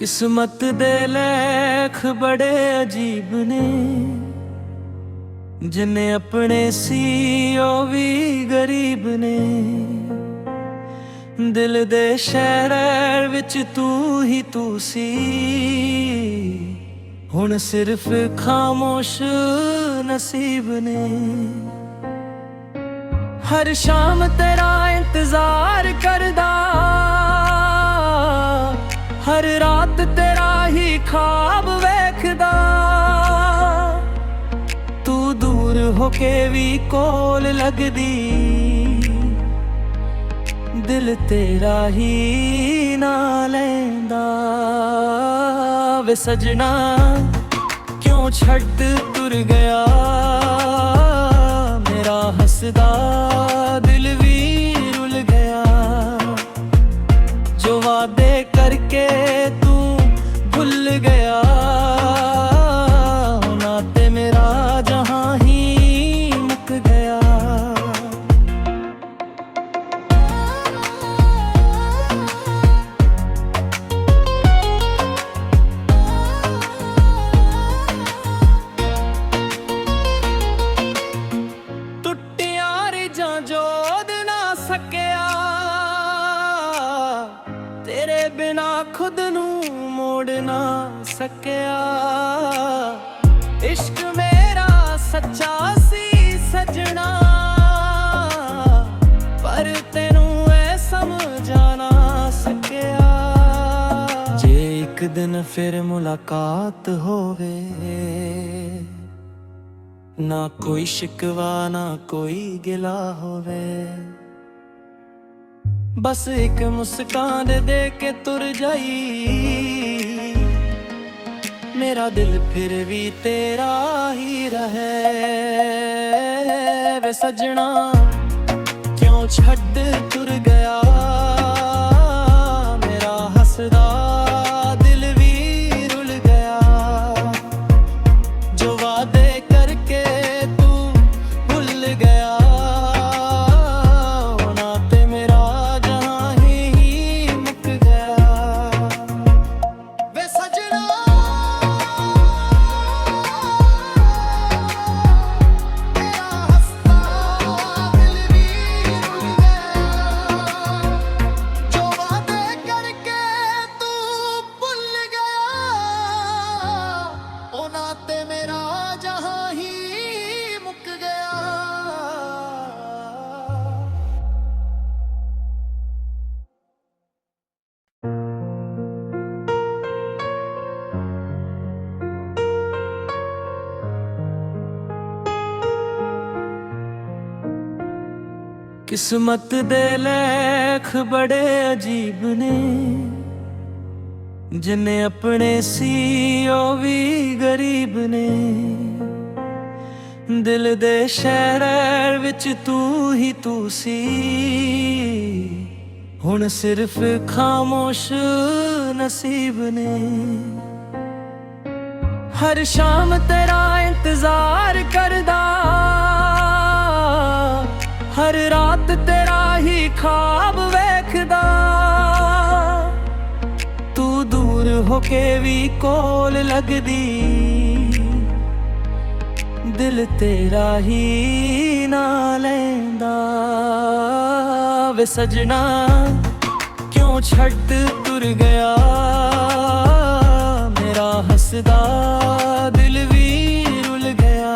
किस्मत दे लेख बड़े अजीब ने, जिन्ने अपने सी ओ भी गरीब ने। दिल दे शहर विच तू ही तू सी, हुण सिर्फ खामोश नसीब ने। हर शाम तेरा इंतजार करदा, हर रात तेरा ही ख्वाब वेखदा। तू दूर होके भी कोल लगदी, दिल तेरा ही ना लैंदा। वे सजना क्यों छड्ड तुर गया, मेरा हसदा दिल भी रुल गया। जो वादे करके तू भूल गया, नाते मेरा जहां ही मुक गया। टुटिया रिजां जोद ना सकिया, तेरे बिना खुद नू मोड़ ना सकिया। इश्क मेरा सच्चा सी सजना, पर तेनू ऐ समझा ना सकिया। जे एक दिन फिर मुलाकात होवे, ना कोई शिकवा ना कोई गिला होवे। बस एक मुस्कान दे के तुर जाई, मेरा दिल फिर भी तेरा ही रहे। वे सजना क्यों छड्ड तुर गया, मेरा हसदा दिल भी रुल गया। जो वादे करके तू भूल गया, किस्मत दे लेख बड़े अजीब ने, जिन्ने अपने सी ओ भी गरीब ने। दिल दे शहर विच तू ही तू सी, हुण सिर्फ खामोश नसीब ने। हर शाम तेरा इंतजार करदा, हर रात तेरा ही ख्वाब वेखदा। तू दूर होके भी कोल लगदी, दिल तेरा ही ना लैंदा। वे सजना क्यों छड्ड तुर गया, मेरा हसदा दिल भी रुल गया।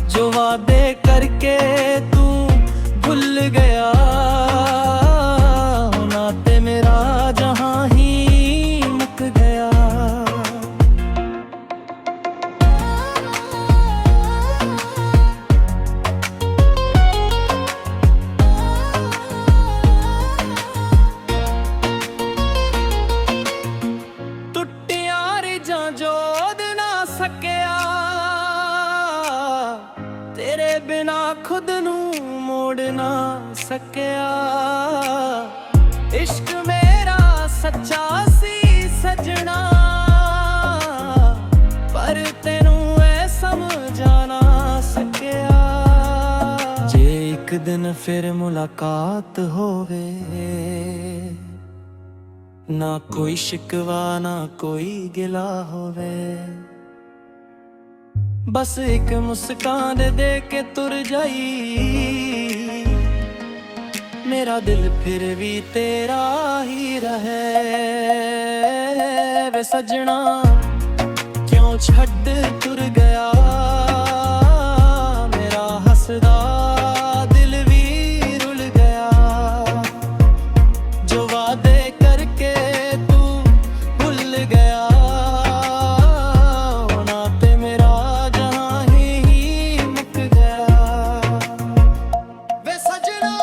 जो वादे करके तू भूल गया, नाते मेरा जहां ही मुक गया। टुटिया रिजां जोद ना सकिया, तेरे बिना खुद नू मोड़ ना सकिया। इश्क मेरा सच्चा सी सजना, पर तेनू ऐ समझा ना सकिया। जे एक दिन फिर मुलाकात होवे, ना कोई शिकवा ना कोई गिला होवे। बस एक मुस्कान दे के तुर जाई, मेरा दिल फिर भी तेरा ही रहे। वे सजना क्यों छड्ड तुर गया, मेरा हसदा दिल भी रुल गया। जो वादे करके तू भूल गया, नाते मेरा जहां ही मुक गया। वे सजना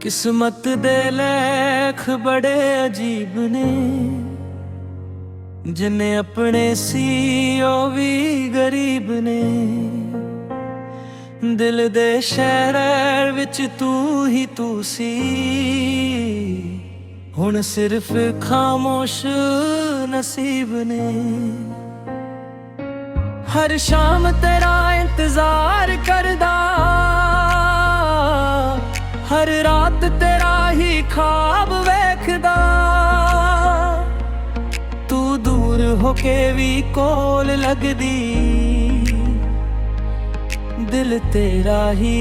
किस्मत दे लेख बड़े अजीब ने, जिन्ने अपने सी ओ भी गरीब ने। दिल दे शहर विच तू ही तू सी, हुण सिर्फ खामोश नसीब ने। हर शाम तेरा इंतजार करदा, हर रात तेरा ही ख्वाब वेखदा। तू दूर होके भी कोल लगदी, दिल तेरा ही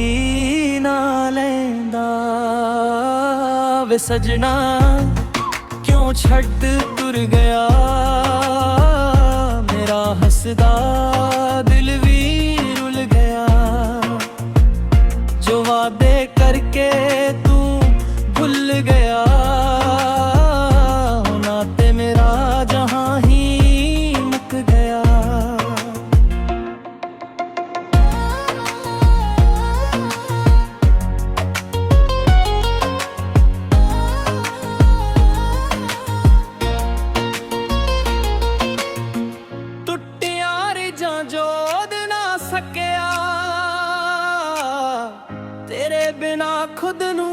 ना लैंदा। वे सजना क्यों छड्ड तुर गया, मेरा हसदा दिल भी रुल गया। जो वादे करके तू भूल गया, नाते मेरा जहां ही मुक गया। टुटिया रिजां जोद ना सकिया, तेरे बिना खुद नू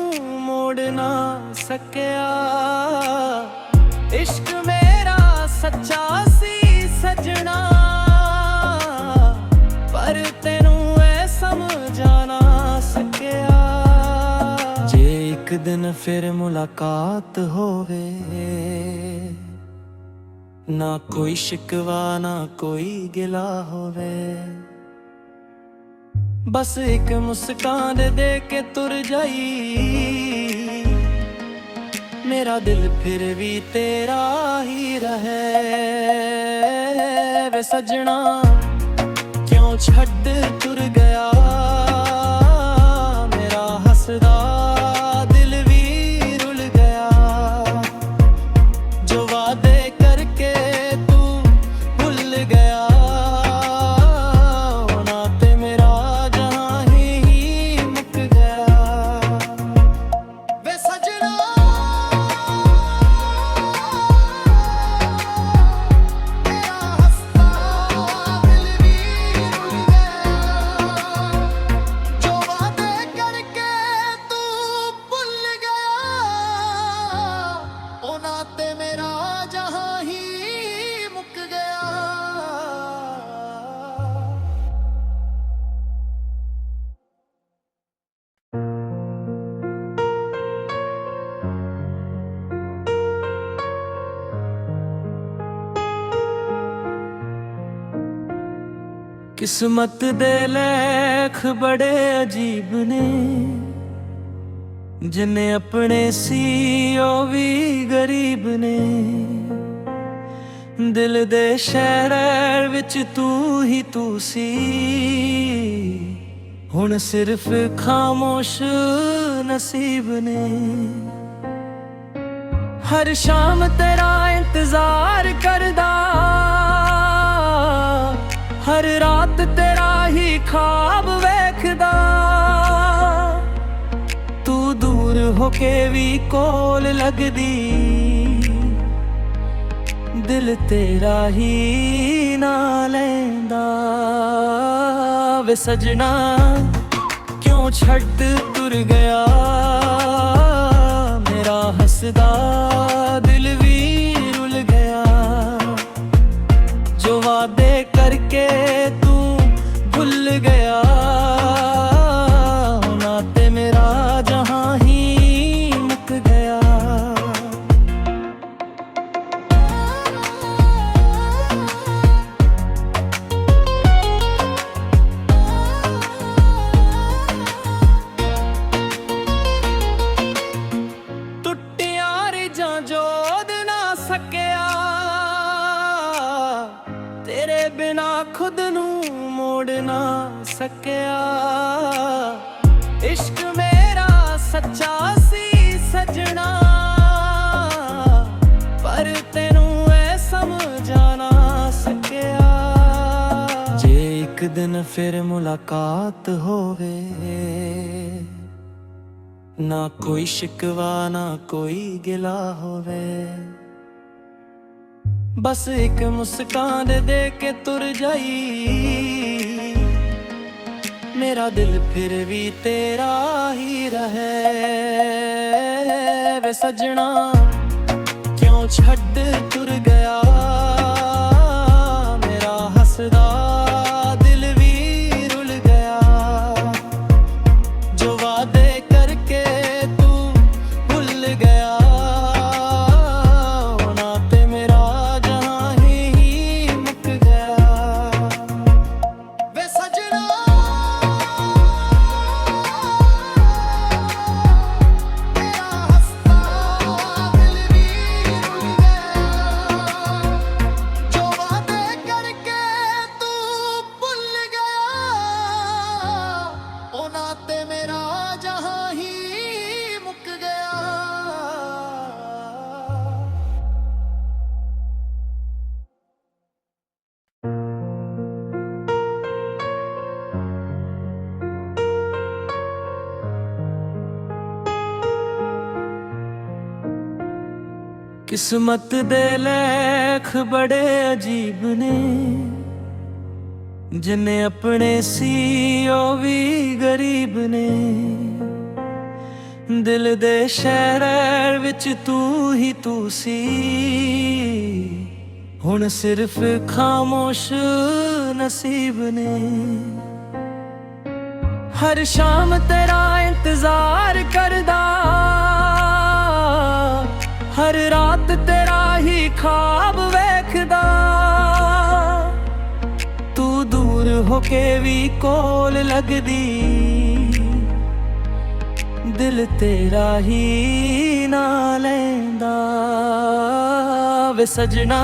मोड़ ना सकिया। इश्क मेरा सच्चा सी सजना, पर तेनू ऐ समझा ना सकिया। जे एक दिन फिर मुलाकात होवे, ना कोई शिकवा ना कोई गिला होवे। बस एक मुस्कान दे के तुर जाई, मेरा दिल फिर भी तेरा ही रहे। वे सजना क्यों छड्ड तुर गया, मेरा हसदा दिल भी रुल गया। जो वादे करके तू भूल गया, किस्मत दे लेख बड़े अजीब ने, जिन्ने अपने सी ओ भी गरीब ने। दिल दे शहर विच तू ही तू सी, हुण सिर्फ खामोश नसीब ने। हर शाम तेरा इंतजार करदा, हर रात तेरा ही ख्वाब वेख ਵੇਖਦਾ ਤੂੰ ਦੂਰ ਹੋ ਕੇ ਵੀ ਕੋਲ ਲੱਗਦੀ ਦਿਲ ਤੇਰਾ ਹੀ ਨਾ ਲੈਂਦਾ ਵੇ ਸਜਣਾ ਕਿਉਂ ਛੱਡ ਤੁਰ ਗਿਆ ਮੇਰਾ ਹੱਸਦਾ ਦਿਲ ਵੀ ਰੁੱਲ ਗਿਆ ਜੋ ਵਾਅਦੇ ਕਰਕੇ ਤੂੰ ਭੁੱਲ ਗਿਆ ਨਾ ਤੇ ਮੇਰਾ ਜਹਾਂ ਹੀ ਮੁੱਕ ਗਿਆ ਟੁੱਟਿਆ ਰਿਜਾਂ ਜੋੜ ਨਾ ਸਕਿਆ ਤੇਰੇ ਬਿਨਾ ਖੁਦ ਨੂੰ ਮੋੜ ਨਾ ਸਕਿਆ ਇਸ਼ਕ ਮੇਰਾ ਸੱਚਾ ਸੀ ਸਜਣਾ ਪਰ ਤੈਨੂੰ ਐ ਸਮਝਾ ਨਾ ਸਕਿਆ ਜੇ ਇੱਕ ਦਿਨ ਫਿਰ ਮੁਲਾਕਾਤ ਹੋਵੇ ਨਾ ਕੋਈ ਸ਼ਿਕਵਾ ਨਾ ਕੋਈ ਗਿਲਾ ਹੋਵੇ ਬਸ ਇੱਕ ਮੁਸਕਾਨ ਦੇ ਕੇ ਤੁਰ ਜਾਈ ਮੇਰਾ ਦਿਲ ਫਿਰ ਵੀ ਤੇਰਾ ਹੀ ਰਹੇ ਵੇ ਸਜਣਾ ਕਿਉਂ ਛੱਡ ਤੁਰ ਗਿਆ ਮੇਰਾ ਹੱਸਦਾ ਦਿਲ ਵੀ ਰੁੱਲ ਗਿਆ ਜੋ ਵਾਅਦੇ ਕਰਕੇ ਤੂੰ ਭੁੱਲ ਗਿਆ किस्मत दे लेख बड़े अजीब ने जिन्हें अपने सी ओ भी गरीब ने दिल दे शहर विच तू ही तू सी हुण सिर्फ खामोश नसीब ने हर शाम तेरा इंतजार करदा हर रात तेरा ही ख्वाब वेखदा तू दूर होके भी कोल लगदी दिल तेरा ही ना लैंदा वे सजना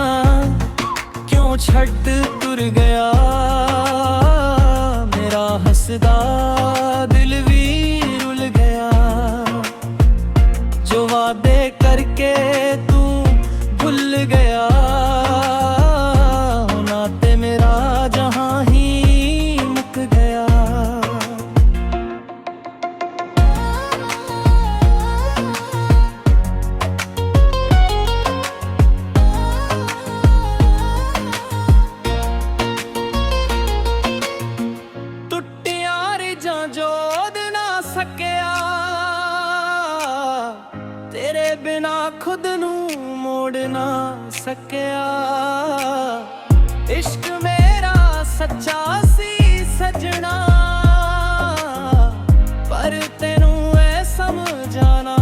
क्यों छड्ड तुर गया मेरा हसदा दिल भी रुल गया जो वादे करके तू भूल गया ना ते मेरा जहां ही मुक गया टुटिया रिजां जोड़ ना सकिया तेरे बिना खुद नू मोड़ ना सकिया इश्क मेरा सच्चा सी सजना पर तेनू ऐ समझा ना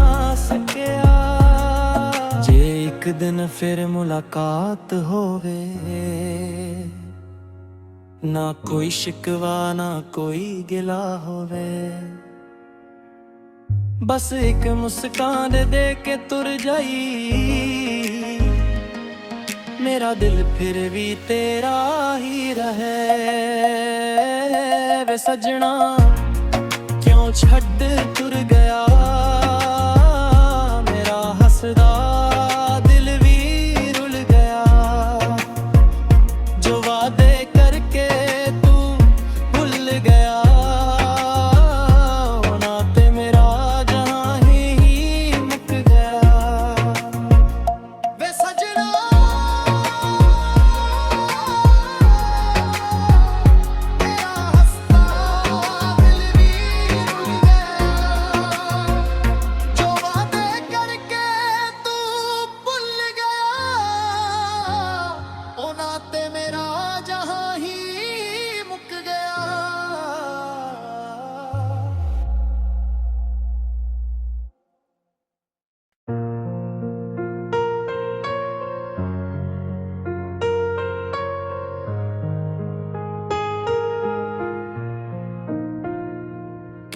सकिया जे एक दिन फिर मुलाकात होवे ना कोई शिकवा ना कोई गिला होवे बस एक मुस्कान दे के तुर जाई मेरा दिल फिर भी तेरा ही रहे वे सजना क्यों छड्ड तुर गया मेरा हसदा दिल भी रुल गया जो वादे करके तू भूल गया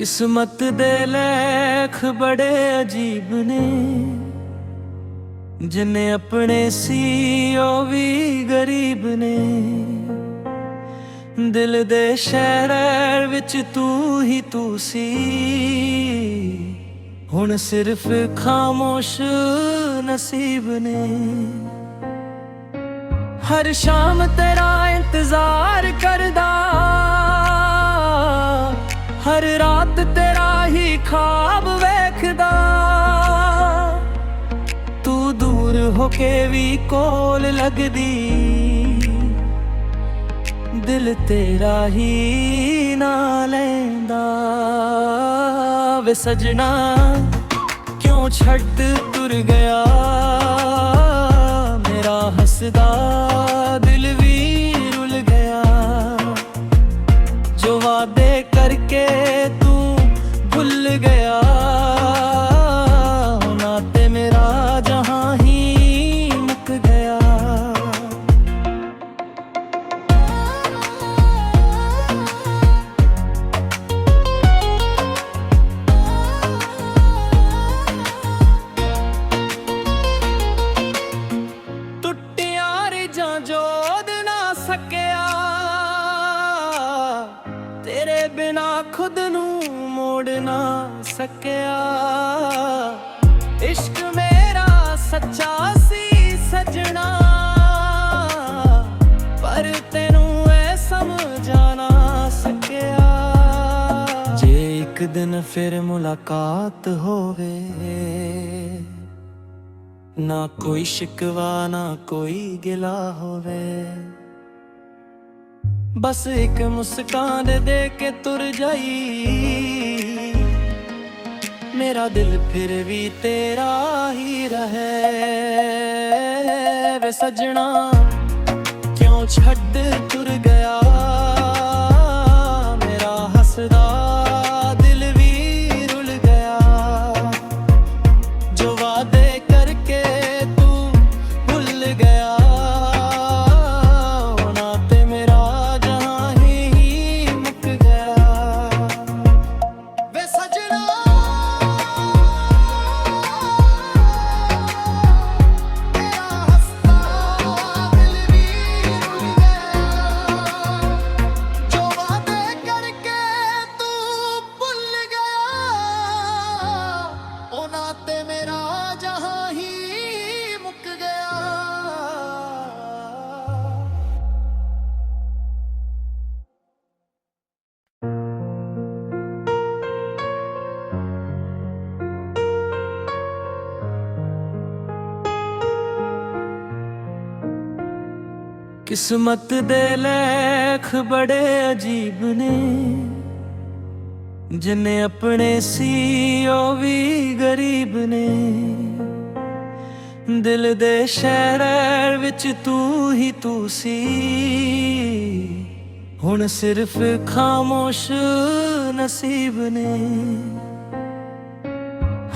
किस्मत दे लेख बड़े अजीब ने, जिन्ने अपने सी ओ भी गरीब ने। दिल दे शहर विच तू ही तू सी, हुण सिर्फ खामोश नसीब ने। हर शाम तेरा इंतजार करदा, हर रात तेरा ही ख्वाब वेखदा। तू दूर होके भी कोल लगदी, दिल तेरा ही ना लैंदा। वे सजना क्यों छड्ड तुर गया, मेरा हसदा दिल भी रुल गया। जो वादे करके तू भूल गया, नाते मेरा जहां ही मुक गया। टुटिया रिजां जोद ना सकिया, तेरे बिना खुद नू मोड़ ना सकिया। इश्क मेरा सच्चा सी सजना, पर तेनू ऐ समझा ना सकिया। जे एक दिन फिर मुलाकात होवे, ना कोई शिकवा ना कोई गिला होवे। बस एक मुस्कान दे के तुर जाई, मेरा दिल फिर भी तेरा ही रहे। वे सजना क्यों छड्ड तुर गया, मेरा हसदा दिल भी रुल गया। जो वादे करके तू भूल गया, किस्मत दे लेख बड़े अजीब ने, जिन्ने अपने सी ओ भी गरीब ने। दिल दे शहर विच तू ही तू सी, हुण सिर्फ खामोश नसीब ने।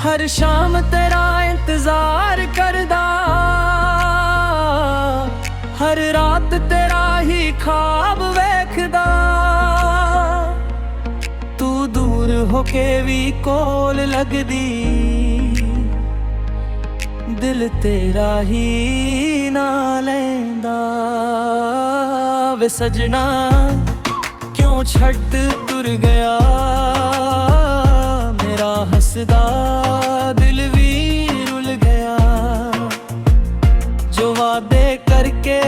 हर शाम तेरा इंतजार करदा, हर रात तेरा ही ख्वाब वेखदा। तू दूर होके भी कोल लगदी, दिल तेरा ही ना लैंदा। वे सजना क्यों छड्ड तुर गया, मेरा हसदा दिल भी रुल गया। जो वादे करके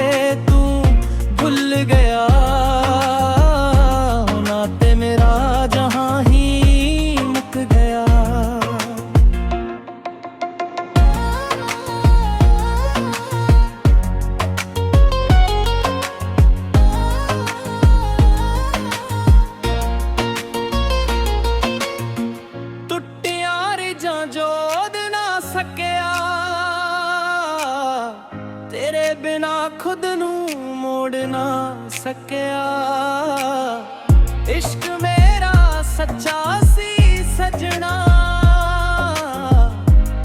तू भूल गया, नाते मेरा जहां ही मुक गया। टुटिया रिजां जोद ना सकिया, तेरे बिना खुद नू मोड़ ना सकिया। इश्क मेरा सच्चा सी सजना,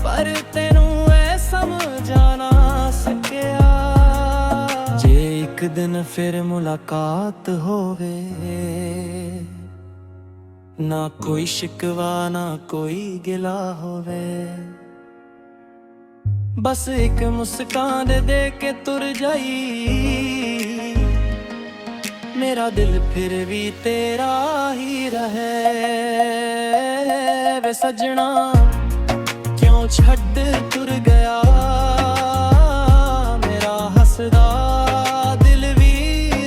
पर तेनू ऐ समझा ना सकिया। जे एक दिन फिर मुलाकात होवे, ना कोई शिकवा ना कोई गिला होवे। बस एक मुस्कान दे के तुर जाई, मेरा दिल फिर भी तेरा ही रहे। वे सजना क्यों छड्ड तुर गया, मेरा हसदा दिल भी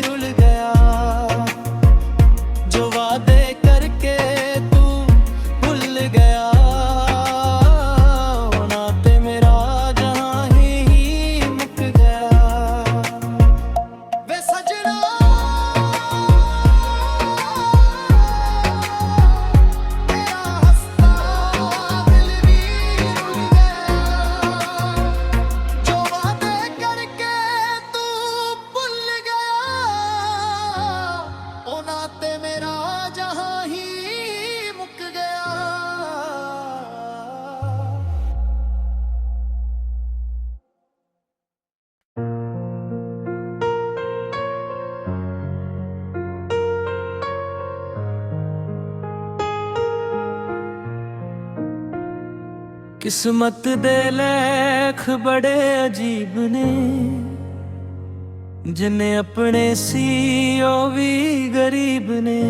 रुल गया। जो वादे करके तू भूल गया, नाते मेरा जहां ही मुक गया। वे सजना किस्मत दे लेख बड़े अजीब ने, जिन्ने अपने सी ओ भी गरीब ने।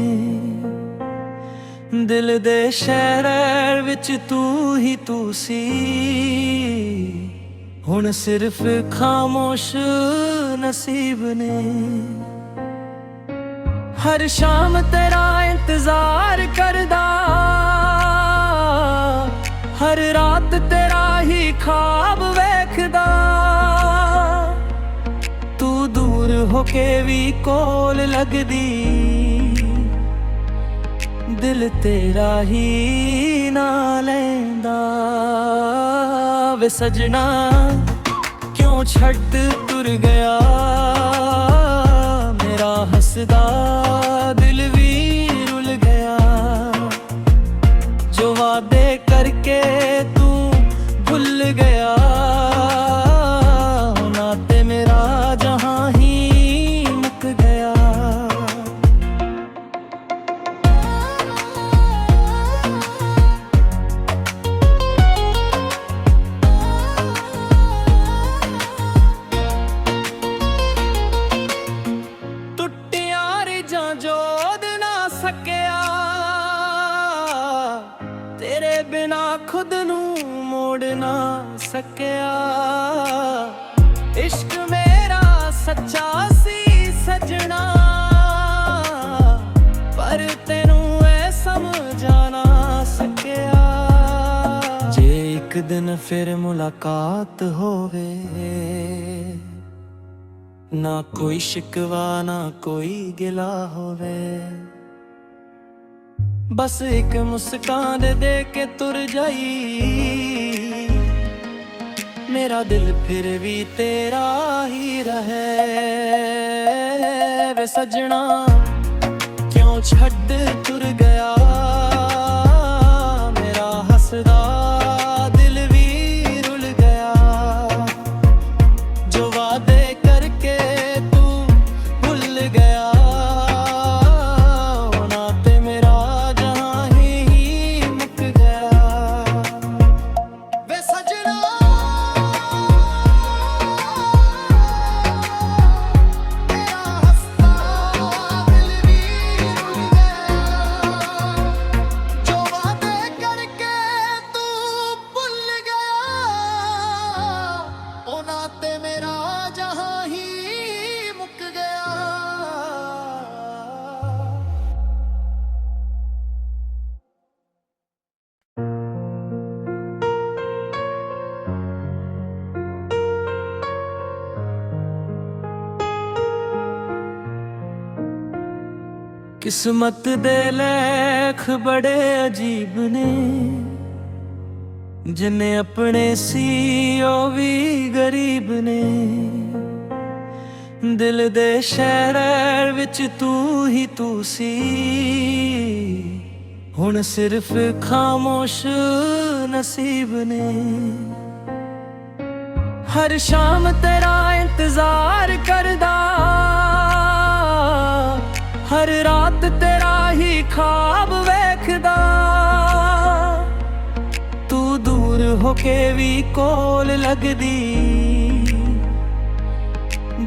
दिल दे शहर विच तू ही तू सी, हुण सिर्फ खामोश नसीब ने। हर शाम तेरा इंतजार करदा, हर रात तेरा ही ख्वाब वेखदा। तू दूर होके भी कोल लगदी, दिल तेरा ही ना लैंदा। वे सजना क्यों छड्ड तुर गया, मेरा हसदा दिल भी रुल गया। जो वादे करके तू भूल गया, नाते मेरा जहां ही मुक गया। टुटिया रिजां जोद ना सकिया, तेरे बिना खुद नू मोड़ ना सकिया। इश्क मेरा सच्चा सी सजना, पर तेनू ऐ समझा ना सकिया। जे एक दिन फिर मुलाकात होवे, ना कोई शिकवा ना कोई गिला होवे। बस एक मुस्कान दे के तुर जाई, मेरा दिल फिर भी तेरा ही रहे। वे सजना क्यों छड्ड तुर गया, मेरा हसदा दिल भी रुल गया। जो वादे करके तू भूल गया, किस्मत दे लेख बड़े अजीब ने, जिन्ने अपने सी ओ भी गरीब ने। दिल दे शहर विच तू ही तू सी, हुण सिर्फ खामोश नसीब ने। हर शाम तेरा इंतजार करदा, हर रात तेरा ही ख्वाब वेख ਲੱਗਦਾ, ਤੂੰ ਦੂਰ ਹੋ ਕੇ ਵੀ ਕੋਲ ਲੱਗਦੀ,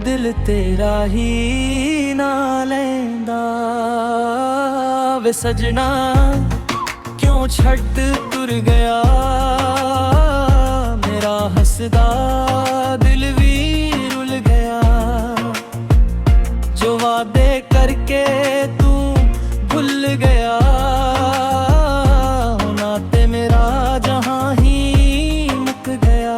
ਦਿਲ ਤੇਰਾ ਹੀ ਨਾ ਲੈਂਦਾ। ਵੇ ਸਜਣਾ ਕਿਉਂ ਛੱਡ ਤੁਰ ਗਿਆ, ਮੇਰਾ ਹੱਸਦਾ ਦਿਲ ਵੀ ਰੁੱਲ ਗਿਆ। ਜੋ ਵਾਅਦੇ ਕਰਕੇ ਤੂੰ ਭੁੱਲ ਗਿਆ, ਨਾ ਤੇ ਮੇਰਾ ਜਹਾਂ ਹੀ ਮੁੱਕ ਗਿਆ।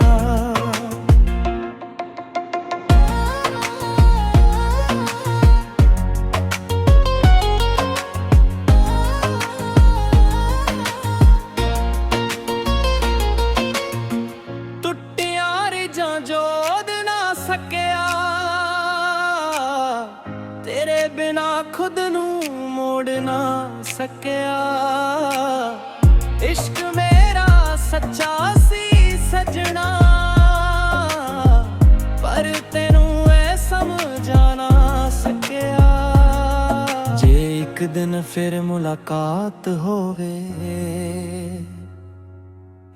ਟੁੱਟਿਆ ਰਿਝਾਂ ਜੋੜ ਨਾ ਸਕਿਆ, ਤੇਰੇ ਬਿਨਾ ਖੁਦ ਨੂੰ ਮੋੜ ਨਾ ਸਕਿਆ। ਇਸ਼ਕ ਮੇਰਾ ਸੱਚਾ ਸੀ ਸਜਣਾ, ਪਰ ਤੈਨੂੰ ਐ ਸਮਝਾ ਨਾ ਸਕਿਆ। ਜੇ ਇੱਕ ਦਿਨ ਫਿਰ ਮੁਲਾਕਾਤ ਹੋਵੇ,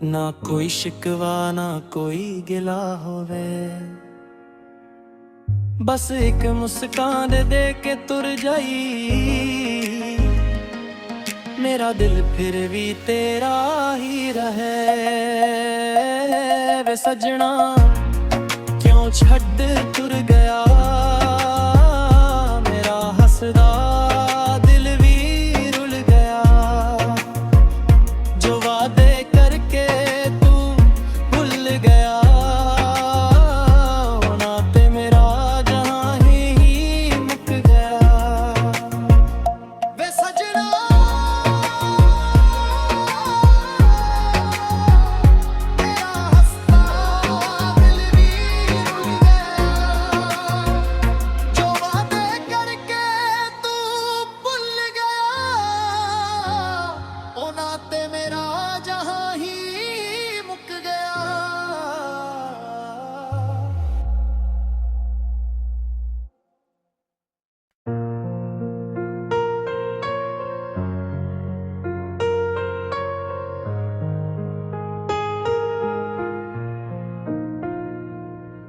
ਨਾ ਕੋਈ ਸ਼ਿਕਵਾ ਨਾ ਕੋਈ ਗਿਲਾ ਹੋਵੇ, ਬਸ ਇੱਕ ਮੁਸਕਾਨ ਦੇ ਕੇ ਤੁਰ ਜਾਈ, ਮੇਰਾ ਦਿਲ ਫਿਰ ਵੀ ਤੇਰਾ ਹੀ ਰਹੇ। ਵੇ ਸਜਣਾ ਕਿਉਂ ਛੱਡ ਤੁਰ ਗਿਆ, ਮੇਰਾ ਹੱਸਦਾ ਦਿਲ ਵੀ ਰੁੱਲ ਗਿਆ। ਜੋ ਵਾਅਦੇ ਕਰਕੇ ਤੂੰ ਭੁੱਲ ਗਿਆ,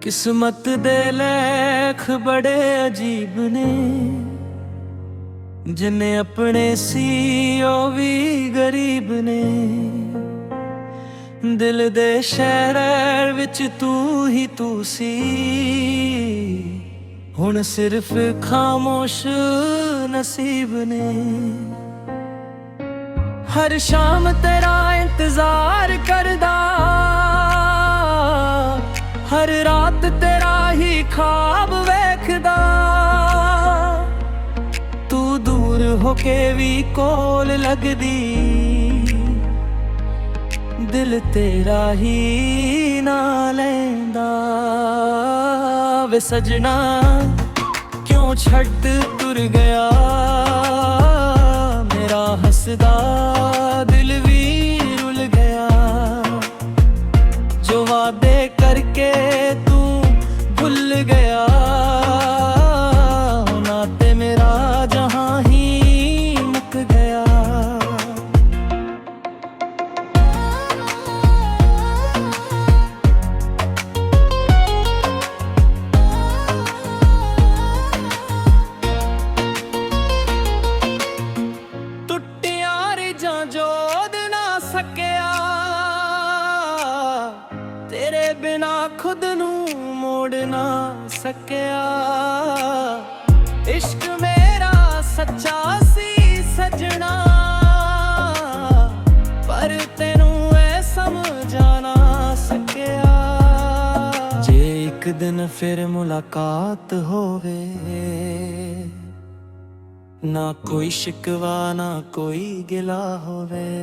किस्मत दे लेख बड़े अजीब ने, जिन्ने अपने सी ओ भी गरीब ने। दिल दे शहर विच तू ही तू सी, हुण सिर्फ खामोश नसीब ने। हर शाम तेरा इंतजार करदा, हर रात तेरा ही ख्वाब वेखदा, तू दूर होके भी कोल लगदी, दिल तेरा ही ना लैंदा। वे सजना क्यों छड्ड तुर गया, मेरा हसदा दिल भी रुल गया। जो वादे करके तू भूल गया, ना ते मेरा जहां ही मुक गया। टुटिया रिझां जोड़ ना सकिया, तेरे बिना खुद नू मोड़ ना सकिया। इश्क मेरा सच्चा सी सजना, पर तेनू ऐ समझा ना सकिया। जे एक दिन फिर मुलाकात होवे, ना कोई शिकवा ना कोई गिला होवे,